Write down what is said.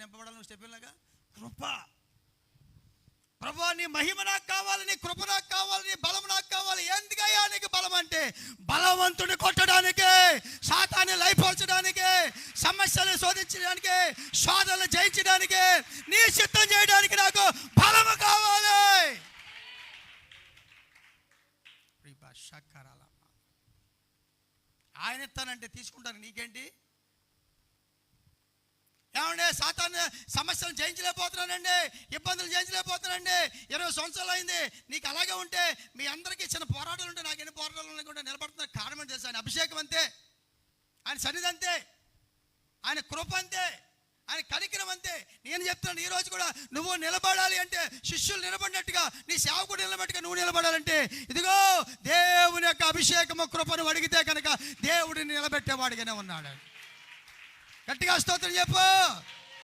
నింపబడాలి నువ్వు స్టెఫెన్లాగా? కృప. ప్రభువా నీ మహిమ నాకు కావాలి, నీ కృప నాకు కావాలి, నీ బలం నాకు కావాలి. ఎందుకయ్యా నీకు బలం అంటే బలవంతుని కొట్టడానికి, సాతాన్ని లయపరచడానికి, సమస్యలు శోధించడానికి, శోధనలు జయించడానికి, నీ చిత్తం చేయడానికి నాకు బలము కావాలి. ఆయన ఇస్తానంటే తీసుకుంటాను, నీకేంటి? ఏమంటే సాతాను సమస్యలు జయించలేకపోతున్నానండి, ఇబ్బందులు జయించలేకపోతున్నానండి, 20 సంవత్సరాలు అయింది. నీకు అలాగే ఉంటే మీ అందరికీ చిన్న పోరాటాలు ఉంటే నాకు ఎన్ని పోరాటాలు ఉన్నాయి కూడా నిలబడుతున్న కారణం అని తెలుసు. ఆయన అభిషేకం అంతే, ఆయన సన్నిధి అంతే, ఆయన కృప అంతే, ఆయన కనికరం అంతే. నేను చెప్తున్నాను ఈరోజు కూడా నువ్వు నిలబడాలి అంటే, శిష్యులు నిలబడినట్టుగా నీ సేవకుడు నిలబట్టుగా నువ్వు నిలబడాలంటే ఇదిగో దేవుని యొక్క అభిషేకము కృపను అడిగితే కనుక దేవుడిని నిలబెట్టేవాడిగానే ఉన్నాడు. గట్టిగా స్తోత్రం చెప్పు.